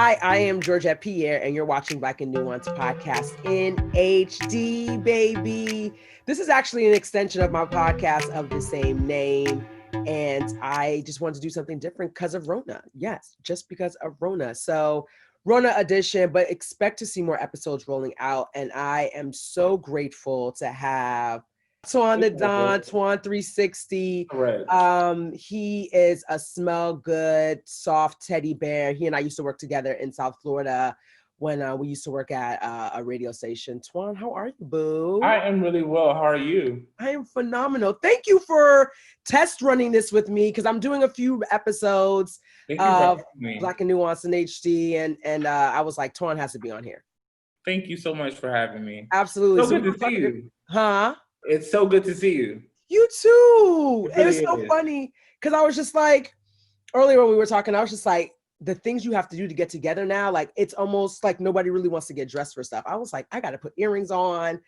Hi, I am Georgette Pierre, and you're watching Black and Nuanced Podcast in HD, baby. This is actually an extension of my podcast of the same name, and I just wanted to do something different because of Rona. Yes, just because of Rona. So, Rona edition, but expect to see more episodes rolling out, and I am so grateful to have Toine the Don, Toine 360. Correct. He is a smell good, soft teddy bear. He and I used to work together in South Florida when we used to work at a radio station. Toine, how are you, boo? I am really well. How are you? I am phenomenal. Thank you for test running this with me because I'm doing a few episodes of Black and Nuance in HD, and I was like, Toine has to be on here. Thank you so much for having me. Absolutely. So good to see you. Huh? It's so good to see you. You too. It was so funny because I was just like, earlier when we were talking, I was just like, the things you have to do to get together now, like it's almost like nobody really wants to get dressed for stuff. I was like, I got to put earrings on,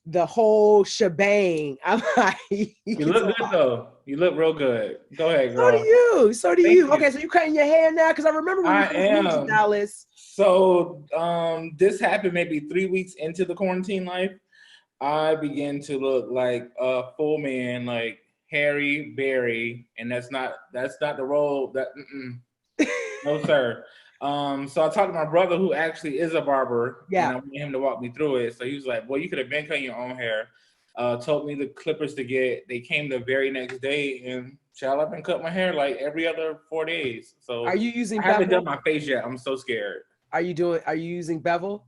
the whole shebang. I'm like, you look good though. You look real good. Go ahead, girl. So do you. So do you. Okay, so you cutting your hair now? Because I remember when you moved to Dallas. So this happened maybe 3 weeks into the quarantine life. I began to look like a full man, like Harry Berry, and that's not the role that. No, sir. So I talked to my brother, who actually is a barber, and I wanted him to walk me through it. So he was like, "Well, you could have been cutting your own hair." Told me the clippers to get. They came the very next day, and child, I've been cutting my hair like every other 4 days. So are you using? I haven't done my face yet. I'm so scared. Are you using Bevel?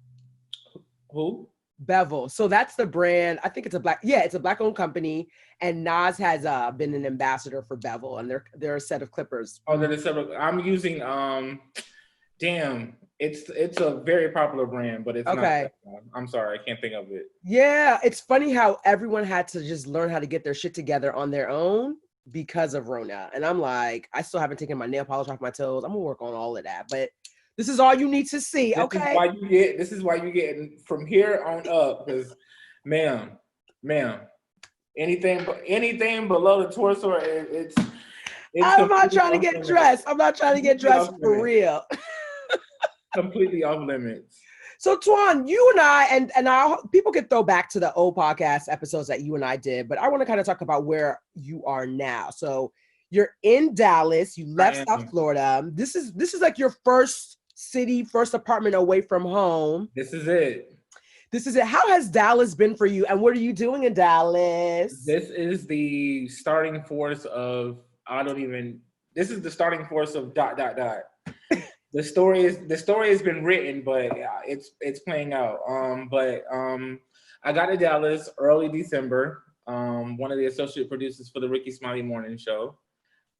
Who? Bevel. So that's the brand. I think it's it's a black-owned company, and Nas has been an ambassador for Bevel, and they're a set of clippers. Oh, they're a set of. I'm using damn. It's a very popular brand, but it's okay. Not. I'm sorry, I can't think of it. Yeah, it's funny how everyone had to just learn how to get their shit together on their own because of Rona. And I'm like, I still haven't taken my nail polish off my toes. I'm gonna work on all of that, but this is all you need to see. Okay. This is why you get from here on up, because, ma'am, anything below the torso, it's I'm not trying to get dressed. I'm not trying to get dressed for real. Completely off limits. So Toine, you and I people could throw back to the old podcast episodes that you and I did, but I want to kind of talk about where you are now. So you're in Dallas. You left South Florida. This is like your first apartment away from home. This is it. How has Dallas been for you, and what are you doing in Dallas? This is the starting force of this is the starting force of ... The story has been written, but it's playing out. I got to Dallas early December. One of the associate producers for the Rickey Smiley Morning Show.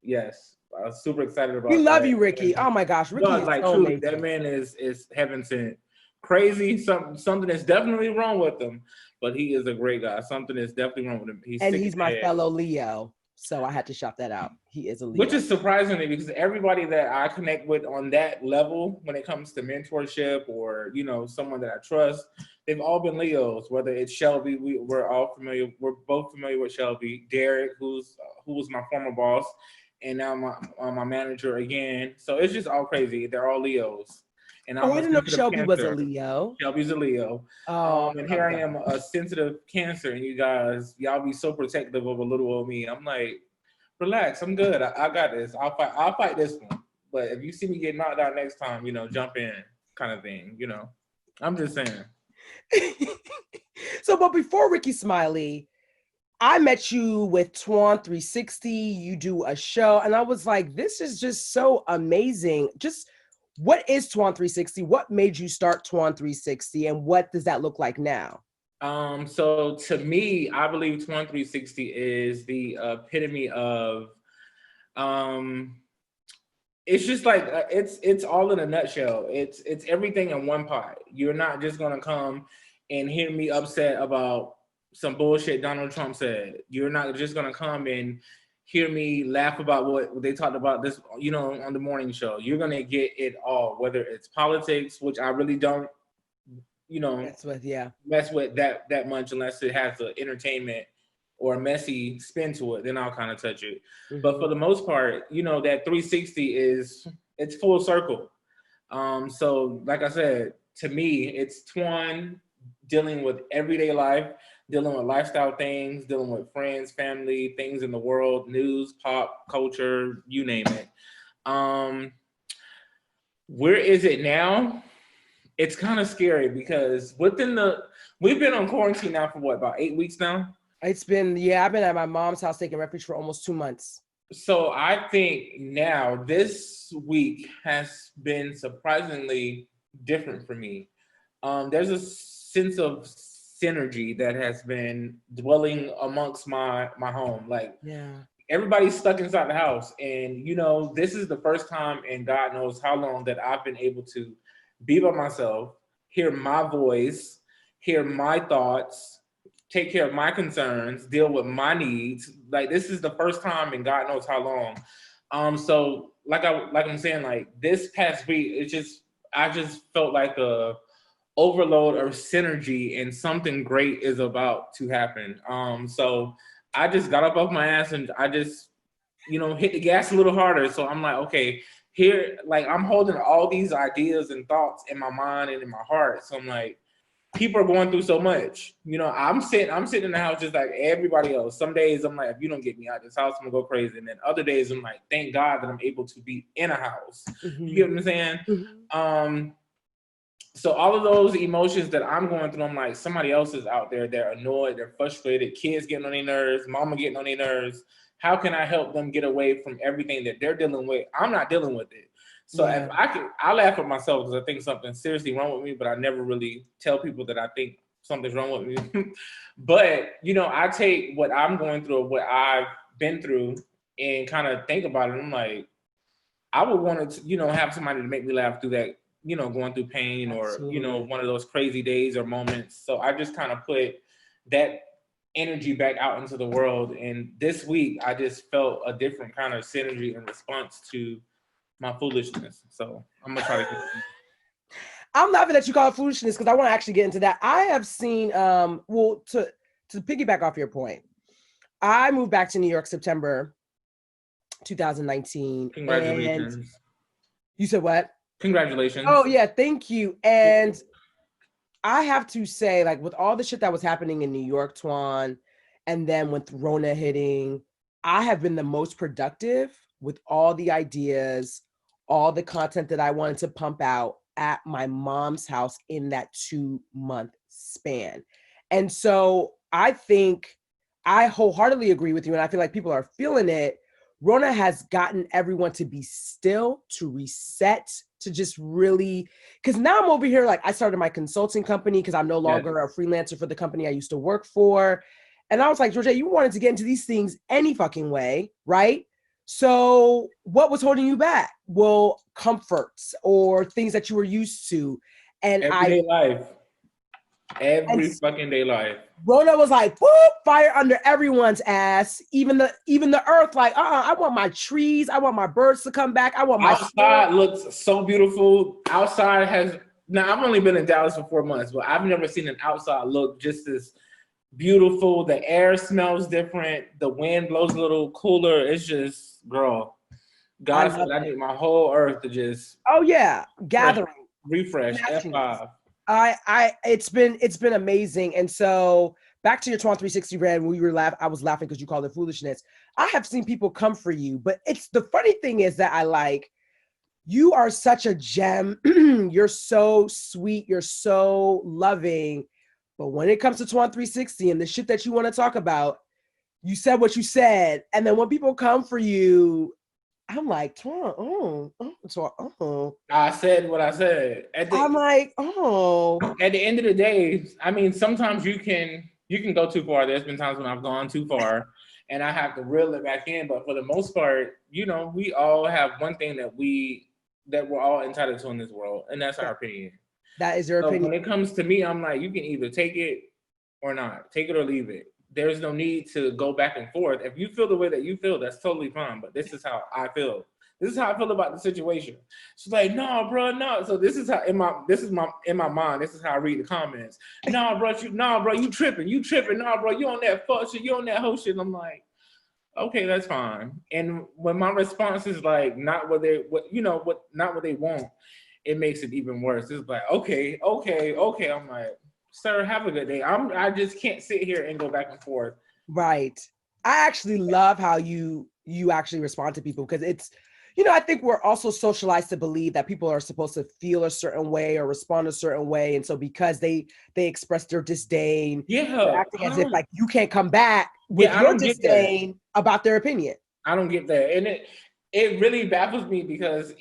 Yes, I was super excited about. We love you, Rickey. Oh my gosh, Rickey is like so truly, amazing. that man is heaven sent. Crazy, something is definitely wrong with him, but he is a great guy. Something is definitely wrong with him. He's my fellow Leo. So I had to shout that out. He is a Leo. Which is surprising me because everybody that I connect with on that level, when it comes to mentorship or, someone that I trust, they've all been Leos, whether it's Shelby. We're both familiar with Shelby. Derek, who was my former boss, and now my manager again. So it's just all crazy. They're all Leos. And I didn't know Shelby was a Leo. Shelby's a Leo. And here I am, a sensitive Cancer, and y'all be so protective of a little old me. I'm like, relax, I'm good. I got this. I'll fight this one. But if you see me get knocked out next time, jump in, kind of thing. I'm just saying. So, but before Rickey Smiley, I met you with Toine 360. You do a show, and I was like, this is just so amazing. Just what is Toine 360? What made you start Toine 360, and what does that look like now? So to me, I believe Toine 360 is the epitome of, it's just like, it's all in a nutshell. It's everything in one pot. You're not just gonna come and hear me upset about some bullshit Donald Trump said. You're not just gonna come and hear me laugh about what they talked about this, on the morning show. You're gonna get it all, whether it's politics, which I really don't, mess with that much unless it has the entertainment or a messy spin to it, then I'll kind of touch it. Mm-hmm. But for the most part, that 360 it's full circle. So like I said, to me, it's Toine dealing with everyday life, dealing with lifestyle things, dealing with friends, family, things in the world, news, pop, culture, you name it. Where is it now? It's kind of scary because we've been on quarantine now for what, about 8 weeks now? It's been, yeah, I've been at my mom's house taking refuge for almost 2 months. So I think now this week has been surprisingly different for me. There's a sense of synergy that has been dwelling amongst my home. Like, Yeah. everybody's stuck inside the house, and this is the first time in God knows how long that I've been able to be by myself, hear my voice, hear my thoughts, take care of my concerns, deal with my needs. Like, this is the first time in God knows how long. So like I'm saying, like, this past week, I just felt like a overload or synergy, and something great is about to happen. So I just got up off my ass and I just, hit the gas a little harder. So I'm like, okay, here, like, I'm holding all these ideas and thoughts in my mind and in my heart. So I'm like, people are going through so much. I'm sitting in the house just like everybody else. Some days I'm like, if you don't get me out of this house, I'm gonna go crazy. And then other days I'm like, thank God that I'm able to be in a house. Mm-hmm. You get what I'm saying? Mm-hmm. So all of those emotions that I'm going through, I'm like, somebody else is out there. They're annoyed. They're frustrated. Kids getting on their nerves. Mama getting on their nerves. How can I help them get away from everything that they're dealing with? I'm not dealing with it. So if I laugh at myself because I think something's seriously wrong with me, but I never really tell people that I think something's wrong with me. But, I take what I'm going through, what I've been through, and kind of think about it. I'm like, I would want to, have somebody to make me laugh through that, going through pain or, one of those crazy days or moments. So I just kind of put that energy back out into the world. And this week, I just felt a different kind of synergy in response to my foolishness. So I'm going to try to get it. I'm laughing that you call it foolishness because I want to actually get into that. I have seen, to piggyback off your point, I moved back to New York September 2019. Congratulations. And you said what? Congratulations. Oh, yeah. Thank you. And I have to say, like, with all the shit that was happening in New York, Toine, and then with Rona hitting, I have been the most productive with all the ideas, all the content that I wanted to pump out at my mom's house in that 2-month span. And so I think I wholeheartedly agree with you. And I feel like people are feeling it. Rona has gotten everyone to be still, to reset, to just really, because now I'm over here, like, I started my consulting company because I'm no longer a freelancer for the company I used to work for. And I was like, Georgia, you wanted to get into these things any fucking way, right? So what was holding you back? Well, comforts or things that you were used to. And everyday life. Every fucking day life. Rona was like, whoop, fire under everyone's ass. Even the earth, like, I want my trees. I want my birds to come back. I want my outside looks so beautiful. Outside now I've only been in Dallas for 4 months, but I've never seen an outside look just as beautiful. The air smells different. The wind blows a little cooler. It's just, girl, God said I need my whole earth to just gathering, refresh. F5. It's been amazing. And so back to your Toine 360 brand, I was laughing because you called it foolishness. I have seen people come for you, but it's the funny thing is that you are such a gem. You're so sweet. You're so loving. But when it comes to Toine 360 and the shit that you want to talk about, you said what you said. And then when people come for you, I'm like, Toine, I said what I said. I'm like, At the end of the day, I mean, sometimes you can go too far. There's been times when I've gone too far and I have to reel it back in. But for the most part, we all have one thing that we're all entitled to in this world, and that's our opinion. That is your opinion. When it comes to me, I'm like, you can either take it or not. Take it or leave it. There's no need to go back and forth. If you feel the way that you feel, that's totally fine. But this is how I feel. This is how I feel about the situation. She's like, no, bro, no. So this is how in my mind. This is how I read the comments. No, bro, you tripping. No, bro, you on that fuck shit. You on that whole shit. And I'm like, okay, that's fine. And when my response is like not what they want, it makes it even worse. It's like, okay. I'm like, sir, have a good day. I just can't sit here and go back and forth. Right. I actually love how you actually respond to people, because it's, I think we're also socialized to believe that people are supposed to feel a certain way or respond a certain way. And so because they express their disdain, they're acting as if like you can't come back with your disdain about their opinion. I don't get that. And it really baffles me, because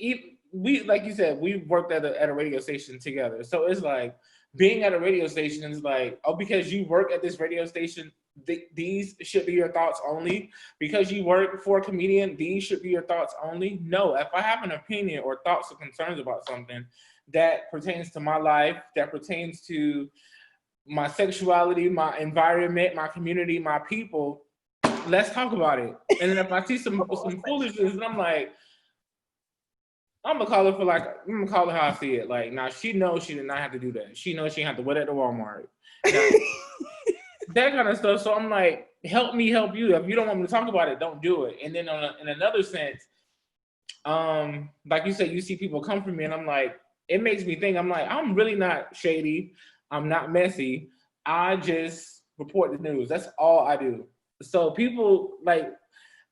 we, like you said, we worked at a radio station together. So it's like, being at a radio station is like, oh, because you work at this radio station, these should be your thoughts only. Because you work for a comedian, these should be your thoughts only. No, if I have an opinion or thoughts or concerns about something that pertains to my life, that pertains to my sexuality, my environment, my community, my people, let's talk about it. And then if I see some foolishness, and I'm like, I'm gonna call it how I see it. Like, now she knows she did not have to do that. She knows she had to wear that to Walmart. Now, that kind of stuff. So I'm like, help me help you. If you don't want me to talk about it, don't do it. And then in another sense, like you said, you see people come for me, and I'm like, it makes me think. I'm like, I'm really not shady. I'm not messy. I just report the news. That's all I do. So people, like,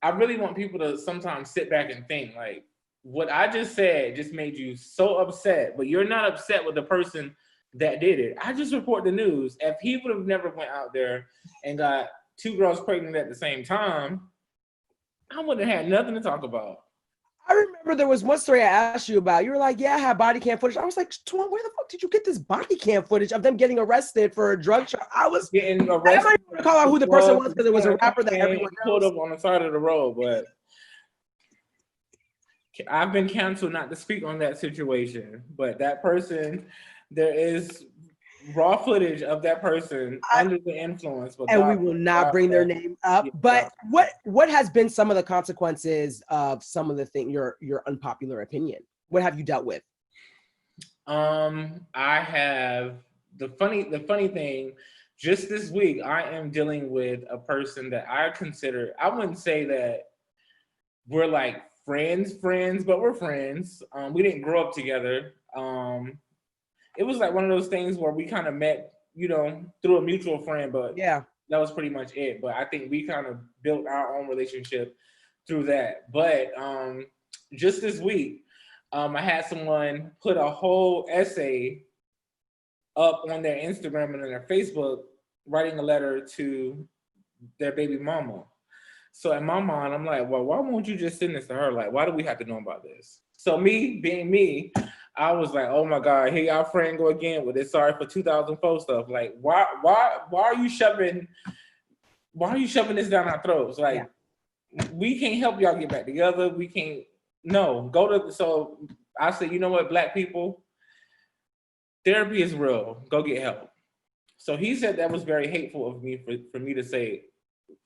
I really want people to sometimes sit back and think, like, what I just said just made you so upset, but you're not upset with the person that did it. I just report the news. If he would have never went out there and got 2 girls pregnant at the same time, I wouldn't have had nothing to talk about. I remember there was one story I asked you about. You were like, yeah, I have body cam footage. I was like, Toine, where the fuck did you get this body cam footage of them getting arrested for a drug charge? I was getting arrested. I'm not even going to call out who the person was, because it was a rapper that everyone pulled up on the side of the road, but I've been canceled not to speak on that situation. But that person, there is raw footage of that person under the influence. But and we will not bring their name up. But what has been some of the consequences of some of the things, your unpopular opinion? What have you dealt with? I have the funny thing. Just this week, I am dealing with a person that I consider. I wouldn't say that we're like friends, but we're friends. We didn't grow up together. It was like one of those things where we kind of met, through a mutual friend, but yeah, that was pretty much it. But I think we kind of built our own relationship through that. But just this week, I had someone put a whole essay up on their Instagram and on their Facebook, writing a letter to their baby mama. So in my mind, I'm like, well, why won't you just send this to her? Like, why do we have to know about this? So me being me, I was like, oh my God, here y'all friend go again with this sorry for 2004 stuff. Like, why are you shoving this down our throats? Like, we can't help y'all get back together. We can't, so I said, you know what, Black people, therapy is real. Go get help. So he said that was very hateful of me for me to say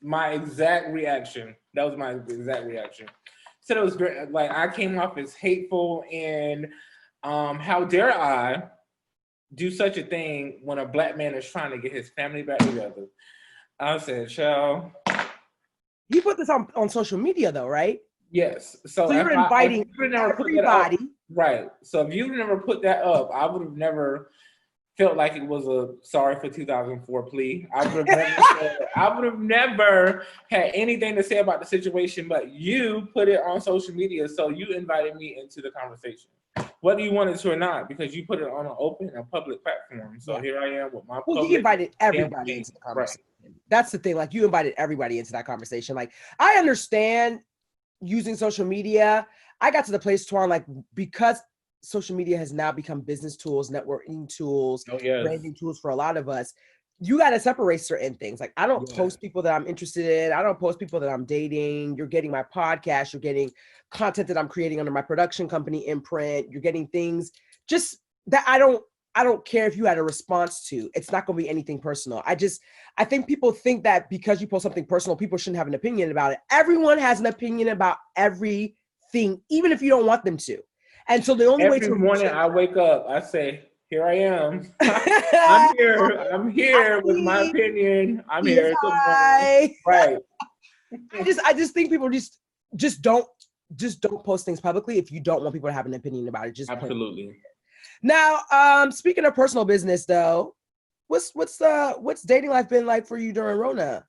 my exact reaction. That was my exact reaction. Said it was great. Like, I came off as hateful, and how dare I do such a thing when a Black man is trying to get his family back together? I said, child. You put this on social media though, right? Yes. So you're inviting everybody. Right. So if you never put that up, I would have never felt like it was a sorry for 2004 plea. I would have never had anything to say about the situation, but you put it on social media, so you invited me into the conversation, whether you wanted to or not, because you put it on an open and public platform. So here I am with my public. You invited everybody into the conversation. Right. That's the thing. Like, you invited everybody into that conversation. Like, I understand using social media. I got to the place, Toine, like, because social media has now become business tools, networking tools, branding tools for a lot of us. You got to separate certain things. Like, I don't post people that I'm interested in. I don't post people that I'm dating. You're getting my podcast. You're getting content that I'm creating under my production company, Imprint. You're getting things just that I don't care if you had a response to. It's not going to be anything personal. I think people think that because you post something personal, people shouldn't have an opinion about it. Everyone has an opinion about everything, even if you don't want them to. And so the only way to— Every morning I wake up, I say, here I am. I'm here with my opinion. I'm here. Right. I just think people just don't post things publicly if you don't want people to have an opinion about it. Just absolutely. Now, speaking of personal business though, what's dating life been like for you during Rona?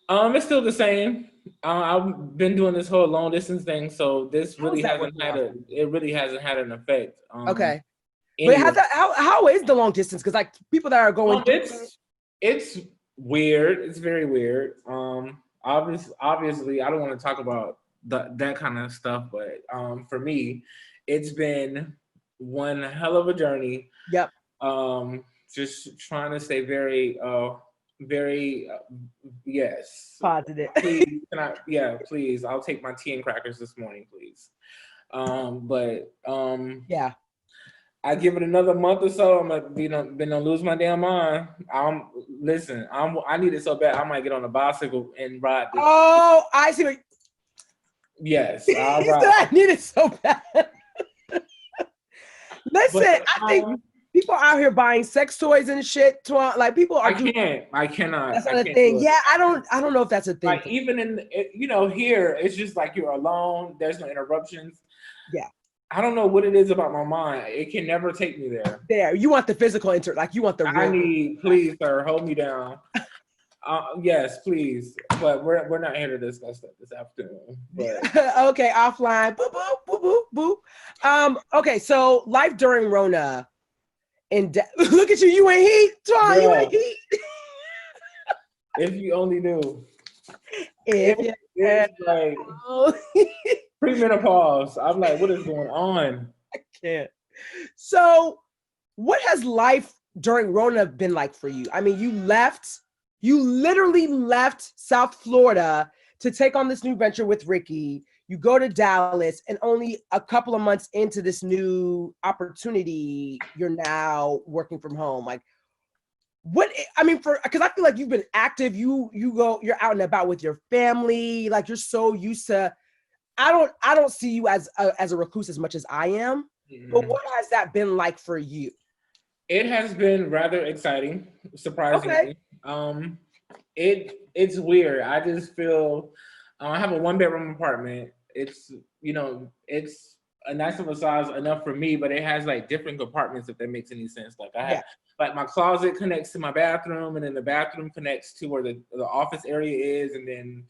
It's still the same. I've been doing this whole long distance thing, so this How's really that hasn't working had out? it really hasn't had an effect. Okay. But Anyway, how is the long distance? Because like people that are going through it, it's weird. It's very weird. Obviously, I don't want to talk about that kind of stuff, but for me, it's been one hell of a journey. yep, Just trying to stay very yes. positive. Please, can I? Yeah, please. I'll take my tea and crackers this morning, please. But Yeah. I give it another month or so, I'm gonna lose my damn mind. I need it so bad I might get on a bicycle and ride this. Oh, I see what Yes, you I'll said. ride. I need it so bad. Listen, I think people out here buying sex toys and shit. Like people are. I cannot. That's I not a can't thing. do it. Yeah, I don't know if that's a thing. Like even here, it's just like you're alone. There's no interruptions. Yeah. I don't know what it is about my mind. It can never take me there. There, you want the physical like you want the real. Please, sir, hold me down. Yes, please. But we're not here to discuss that this afternoon. But Okay, offline. Boop, boop, boop, boop, boop. Okay, so life during Rona. Look at you. You ain't heat, Toine. You ain't heat. If you only knew. It's like premenopause. I'm like, what is going on? I can't. So, what has life during Rona been like for you? I mean, you literally left South Florida to take on this new venture with Rickey. You go to Dallas, and only a couple of months into this new opportunity, you're now working from home. Like, because I feel like you've been active. You're out and about with your family. Like you're so used to. I don't see you as a recluse as much as I am. Mm-hmm. But what has that been like for you? It has been rather exciting, surprisingly. Okay. It's weird. I just feel I have a 1-bedroom apartment. It's it's a nice of a size enough for me, but it has like different compartments, if that makes any sense. Like I have like my closet connects to my bathroom, and then the bathroom connects to where the office area is, and then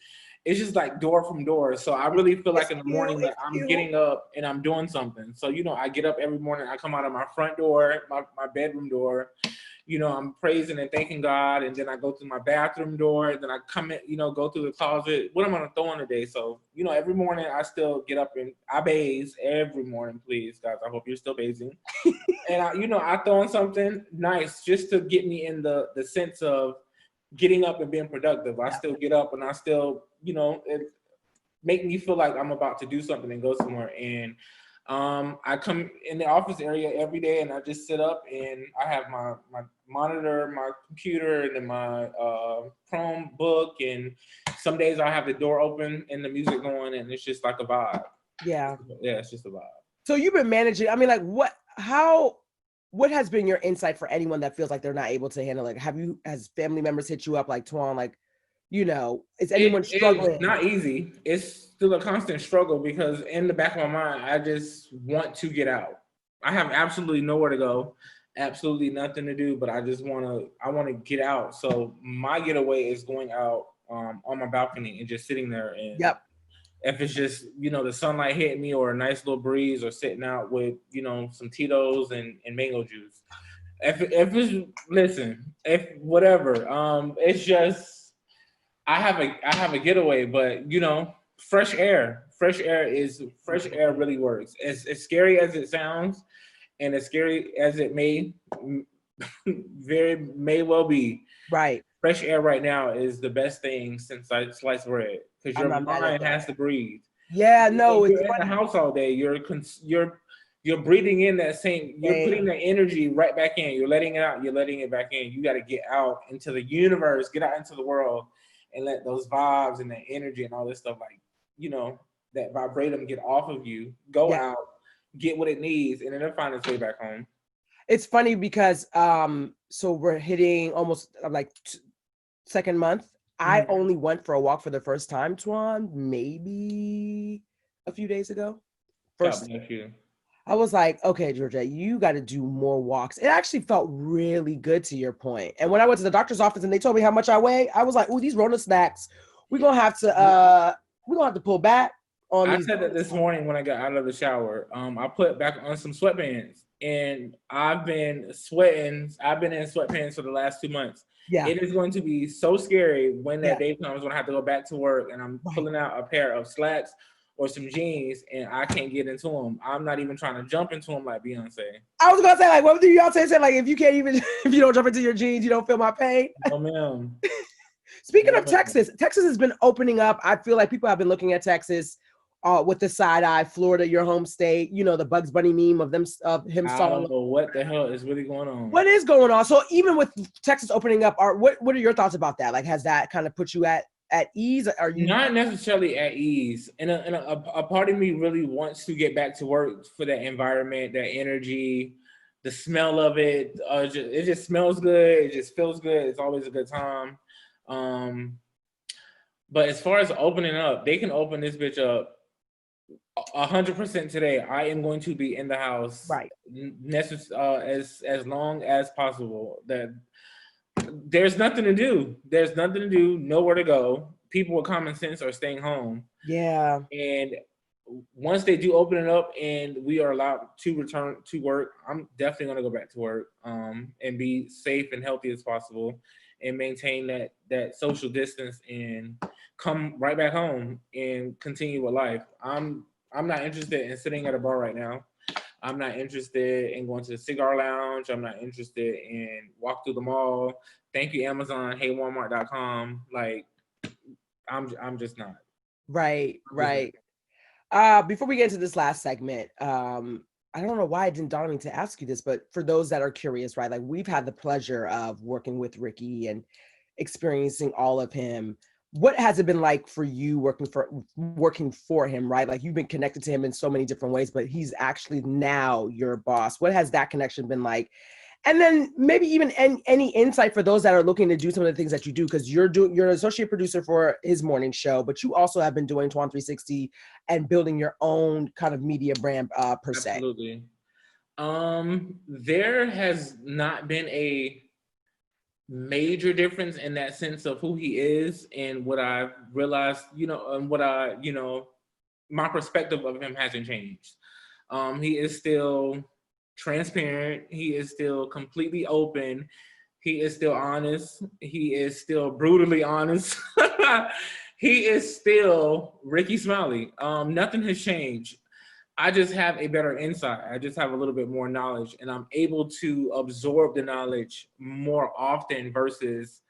it's just like door from door. So I really feel like in the morning that I'm getting up and I'm doing something. So I get up every morning, I come out of my front door, my bedroom door, I'm praising and thanking God, and then I go through my bathroom door, and then I come in, go through the closet. What am I gonna throw in today? So, every morning I still get up and I bathe every morning, please, guys. I hope you're still bathing. And I throw in something nice just to get me in the sense of getting up and being productive. I still get up and I still, it make me feel like I'm about to do something and go somewhere. And I come in the office area every day and I just sit up and I have my monitor, my computer, and then my Chromebook. And some days I have the door open and the music going, and it's just like a vibe. Yeah. Yeah, it's just a vibe. So you've been managing. I mean, like what has been your insight for anyone that feels like they're not able to handle it? Has family members hit you up like Toine, like, is anyone struggling? It's not easy. It's still a constant struggle because in the back of my mind, I just want to get out. I have absolutely nowhere to go, absolutely nothing to do, but I want to get out. So my getaway is going out on my balcony and just sitting there. And if it's just, the sunlight hitting me or a nice little breeze or sitting out with, some Tito's and mango juice. If whatever, it's just, I have a getaway, but fresh air really works. As scary as it sounds, and as scary as it may well be. Right. Fresh air right now is the best thing since sliced bread, because your mind has to breathe. Yeah, no, you're in the house all day. You're breathing in that same. You're putting that energy right back in. You're letting it out. You're letting it back in. You got to get out into the universe. Get out into the world. And let those vibes and that energy and all this stuff, like, that vibratum get off of you, go out, get what it needs, and then it'll find its way back home. It's funny because, so we're hitting almost like second month. Mm-hmm. I only went for a walk for the first time, Toine, maybe a few days ago. God bless you. I was like, okay, Georgette, you got to do more walks. It actually felt really good, to your point. And when I went to the doctor's office and they told me how much I weigh, I was like, oh, these Rona snacks, we're gonna have to pull back on I these. said that this morning when I got out of the shower. I put back on some sweatpants, and I've been sweating. I've been in sweatpants for the last 2 months. Yeah. It is going to be so scary when that Yeah. day comes when I have to go back to work and I'm Right. pulling out a pair of slacks or some jeans and I can't get into them. I'm not even trying to jump into them like Beyonce. I was gonna say, like, what do y'all say? Like, if you can't even, if you don't jump into your jeans, you don't feel my pain. No, ma'am. Speaking No, of Texas, Texas has been opening up. I feel like people have been looking at Texas with the side eye. Florida, your home state. You know, the Bugs Bunny meme of him I song. don't know what the hell is really going on. What is going on? So even with Texas opening up, what are your thoughts about that? Like, has that kind of put you at ease? Are you not necessarily at ease? And a part of me really wants to get back to work for that environment, that energy, the smell of it. It just smells good. It just feels good. It's always a good time. But as far as opening up, they can open this bitch up 100% today. I am going to be in the house, right? As long as possible. That there's nothing to do. There's nothing to do. Nowhere to go. People with common sense are staying home. Yeah. And once they do open it up and we are allowed to return to work, I'm definitely going to go back to work and be safe and healthy as possible and maintain that social distance and come right back home and continue with life. I'm not interested in sitting at a bar right now. I'm not interested in going to the cigar lounge. I'm not interested in walk through the mall. Thank you, Amazon. Hey, Walmart.com. Like, I'm just not. Right. Before we get into this last segment, I don't know why it didn't dawn on me to ask you this, but for those that are curious, right? Like, we've had the pleasure of working with Rickey and experiencing all of him. What has it been like for you working for him, right? Like, you've been connected to him in so many different ways, but he's actually now your boss. What has that connection been like? And then maybe even any insight for those that are looking to do some of the things that you do, because you're an associate producer for his morning show, but you also have been doing Toine 360 and building your own kind of media brand per se. Absolutely. There has not been a major difference in that sense of who he is and what I've realized, and my perspective of him hasn't changed. He is still transparent. He is still completely open. He is still honest. He is still brutally honest. He is still Rickey Smiley. Nothing has changed. I just have a better insight. I just have a little bit more knowledge, and I'm able to absorb the knowledge more often versus,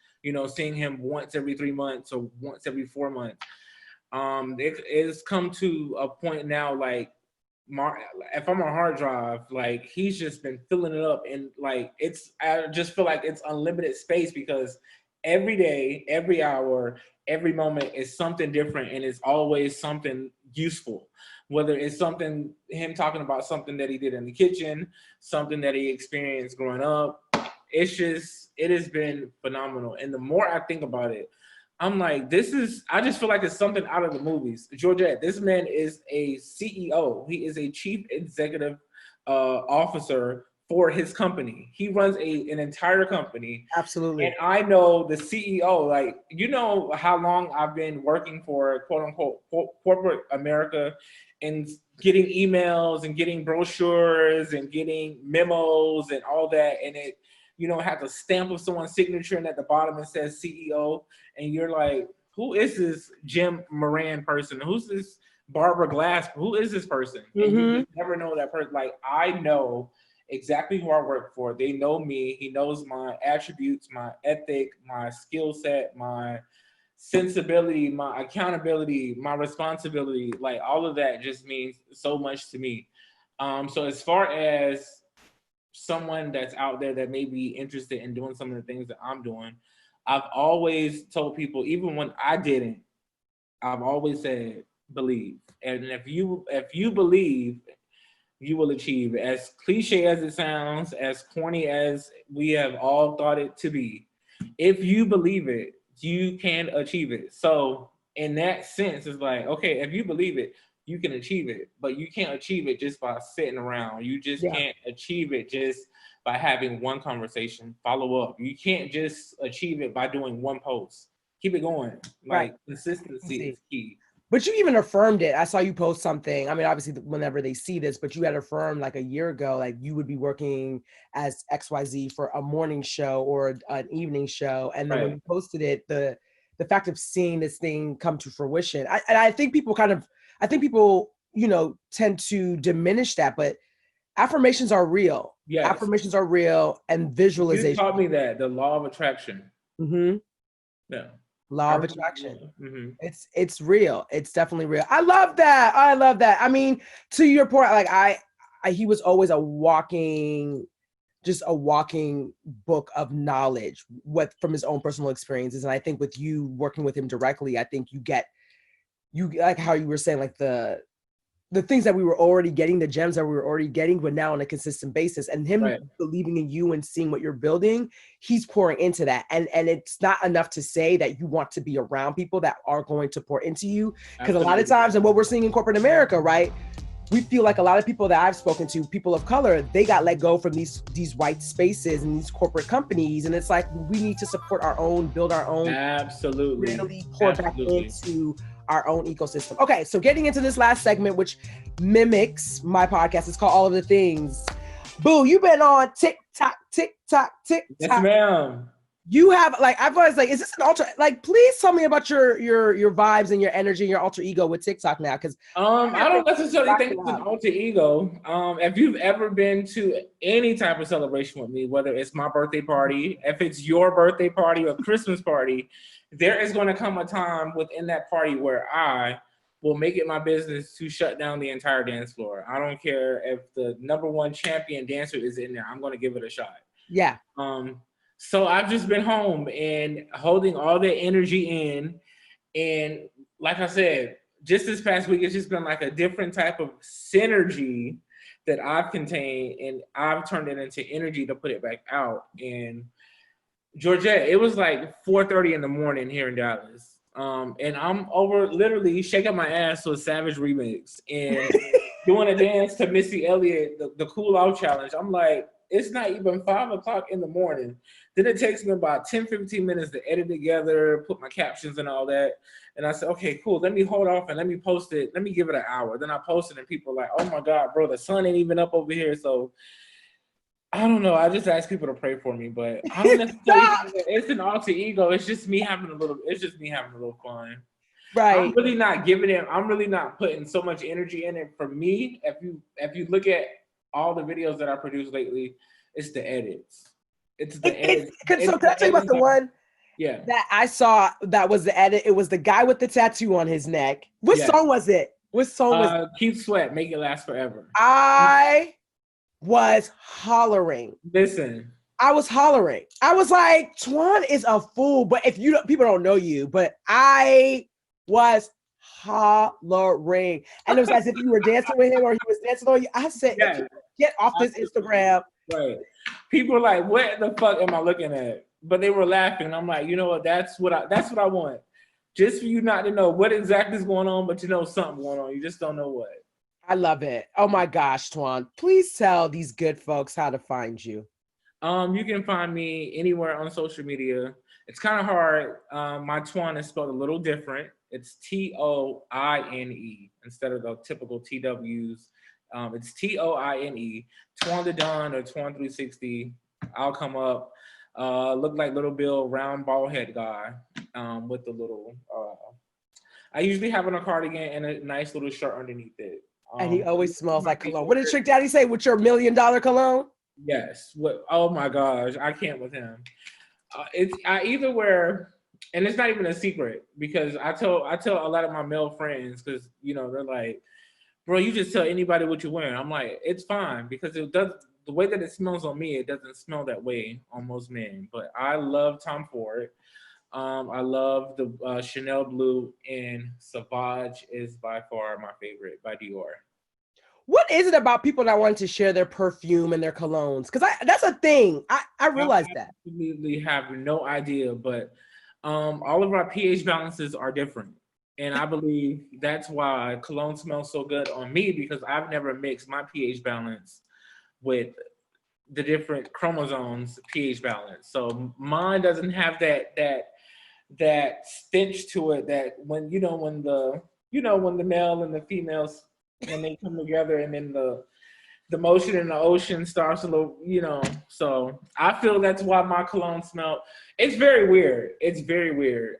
seeing him once every 3 months or once every 4 months. It's come to a point now, like, if I'm on hard drive, like, he's just been filling it up, and like, I just feel like it's unlimited space because every day, every hour, every moment is something different, and it's always something useful. Whether it's him talking about something that he did in the kitchen, something that he experienced growing up, it has been phenomenal. And the more I think about it, I'm like, I just feel like it's something out of the movies. Georgette, this man is a CEO. He is a chief executive officer for his company. He runs an entire company. Absolutely. And I know the CEO, like, how long I've been working for quote unquote corporate America and getting emails and getting brochures and getting memos and all that. And it, had the stamp of someone's signature and at the bottom it says CEO. And you're like, who is this Jim Moran person? Who's this Barbara Glass? Who is this person? Mm-hmm. And you just never know that person. Like, I know exactly who I work for. They know me. He knows my attributes, my ethic, my skill set, my sensibility, my accountability, my responsibility. Like, all of that just means so much to me. So as far as someone that's out there that may be interested in doing some of the things that I'm doing, I've always told people, even when I didn't, I've always said, believe. And if you believe, you will achieve. As cliche as it sounds, as corny as we have all thought it to be, if you believe it, you can achieve it. So in that sense, it's like, okay, if you believe it, you can achieve it, but you can't achieve it just by sitting around. You just can't achieve it just by having one conversation, follow up. You can't just achieve it by doing one post. Keep it going. Like consistency is key. But you even affirmed it. I saw you post something. I mean, obviously, whenever they see this, but you had affirmed like a year ago, like you would be working as XYZ for a morning show or an evening show. And then when you posted it, the fact of seeing this thing come to fruition, I think people you know, tend to diminish that, but affirmations are real. Yes. Affirmations are real, and visualization. You taught me that, the law of attraction. Mm-hmm. Yeah. Law of attraction. Mm-hmm. It's real. It's definitely real. I love that. I mean, to your point, like he was always a walking book of knowledge from his own personal experiences. And I think with you working with him directly, I think you like how you were saying, like the things that we were already getting, the gems that we were already getting, but now on a consistent basis, and him believing in you and seeing what you're building, he's pouring into that. And it's not enough to say that you want to be around people that are going to pour into you. Because a lot of times, and what we're seeing in corporate America, right? We feel like a lot of people that I've spoken to, people of color, they got let go from these white spaces and these corporate companies. And it's like, we need to support our own, build our own. Absolutely. Really pour back into our own ecosystem. Okay, so getting into this last segment, which mimics my podcast, it's called All of the Things. Boo, you've been on TikTok. Yes, ma'am. You have, like, I've always like, is this an alter? Like, please tell me about your vibes and your energy and your alter ego with TikTok now, because I don't necessarily think it's an alter ego. If you've ever been to any type of celebration with me, whether it's my birthday party, if it's your birthday party or Christmas party, there is going to come a time within that party where I will make it my business to shut down the entire dance floor. I don't care if the #1 champion dancer is in there. I'm going to give it a shot. Yeah. So I've just been home and holding all that energy in. And like I said, just this past week, it's just been like a different type of synergy that I've contained, and I've turned it into energy to put it back out. And Georgette, it was like 4:30 in the morning here in Dallas. And I'm over literally shaking my ass to a Savage remix and doing a dance to Missy Elliott, the Cool Out Challenge. I'm like, it's not even 5 o'clock in the morning. Then it takes me about 10-15 minutes to edit together, put my captions and all that. And I said, okay, cool. Let me hold off and let me post it. Let me give it an hour. Then I post it and people are like, oh my God, bro, the sun ain't even up over here. So I don't know. I just ask people to pray for me, but I don't necessarily think it's an alter ego. It's just me having a little fun. Right. I'm really not giving it. I'm really not putting so much energy in it. For me, if you look at all the videos that I produced lately, it's the edits. It's the edits. So can I tell you about the one that I saw that was the edit? It was the guy with the tattoo on his neck. What song was it? What song was it? Keep Sweat, Make It Last Forever. I was hollering. Listen. I was hollering. I was like, Toine is a fool. But if people don't know you, but I was hollering. And it was as if you were dancing with him or he was dancing on you. I said, get off this Instagram. Right. People are like, what the fuck am I looking at? But they were laughing. I'm like, you know what? That's what I want. Just for you not to know what exactly is going on, but you know something going on. You just don't know what. I love it. Oh my gosh, Toine. Please tell these good folks how to find you. You can find me anywhere on social media. It's kind of hard. My Toine is spelled a little different. It's Toine instead of the typical TWs. It's Toine. Toine the Don or Toine360. I'll come up. Look like Little Bill, round bald head guy with the little. I usually have on a cardigan and a nice little shirt underneath it. And he always smells like cologne. What did Trick Daddy say? With your $1 million cologne? Yes. Oh my gosh, I can't with him. I either wear, and it's not even a secret because I tell a lot of my male friends because they're like, bro, you just tell anybody what you're wearing. I'm like, it's fine because it does. The way that it smells on me, it doesn't smell that way on most men. But I love Tom Ford. I love the Chanel Blue, and Sauvage is by far my favorite by Dior. What is it about people that want to share their perfume and their colognes? Because that's a thing. I realize that. I absolutely have no idea, but all of our pH balances are different. And I believe that's why cologne smells so good on me, because I've never mixed my pH balance with the different chromosomes pH balance. So mine doesn't have that stench to it that when the male and the females, when they come together, and then the motion in the ocean starts a little, so I feel that's why my cologne smell. It's very weird. It's very weird.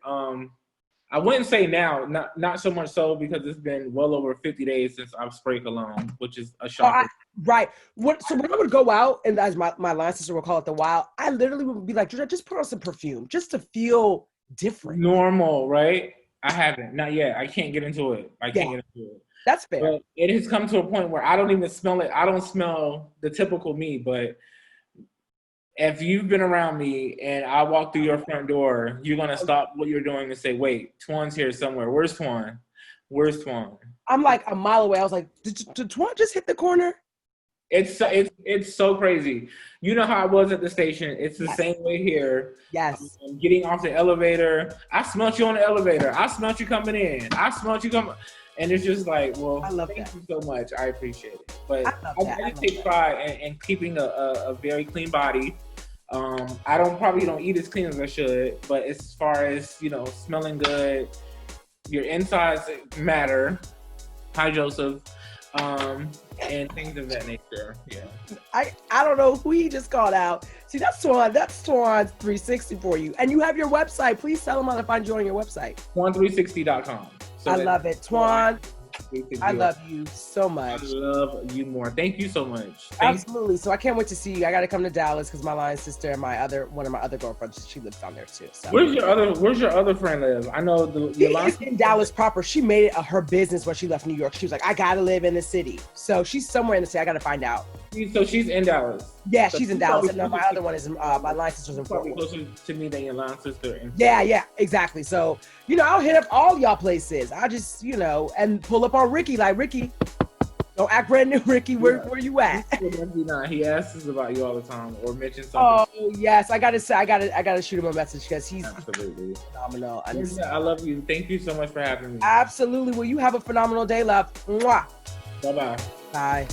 I wouldn't say now, not so much so, because it's been well over 50 days since I've sprayed cologne, which is a shocker. Right. So when I would go out, and as my line sister would call it the wild, I literally would be like, just put on some perfume just to feel different. Normal, right? I haven't. Not yet. I can't get into it. That's fair. But it has come to a point where I don't even smell it. I don't smell the typical me, but if you've been around me and I walk through your front door, you're going to stop what you're doing and say, wait, Twine's here somewhere. Where's Toine? Where's Toine? I'm like a mile away. I was like, did Toine just hit the corner? It's so crazy. You know how I was at the station. It's the same way here. Yes. Getting off the elevator. I smelled you on the elevator. I smelled you coming in. I smelled you coming. And it's just like, well, thank you so much. I appreciate it. But I just take pride in keeping a very clean body. I probably don't eat as clean as I should, but as far as, smelling good, your insides matter. Hi, Joseph. And things of that nature. Yeah. I don't know who he just called out. See, that's Toine. That's Toine's 360 for you. And you have your website. Please tell them how to find you on your website. Toine360.com. So I love it. Toine, I love you so much. I love you more. Thank you so much. Absolutely. So I can't wait to see you. I got to come to Dallas because my line sister and one of my other girlfriends, she lives down there too. So. Where's your other friend live? I know she's in Dallas proper. She made it her business when she left New York. She was like, I got to live in the city. So she's somewhere in the city. I got to find out. So she's in Dallas. Yeah, she's in Dallas. And my other one is my line sister's in Fort Worth. Closer to me than your line sister. Yeah, exactly. So, I'll hit up all y'all places. I just, and pull up on Rickey, like, Rickey, don't act brand new, Rickey. Where you at? He asks us about you all the time or mentions something. Oh yes, I gotta shoot him a message because he's absolutely phenomenal. I love you. Thank you so much for having me. Absolutely. Well, you have a phenomenal day, love. Mwah. Bye-bye. Bye.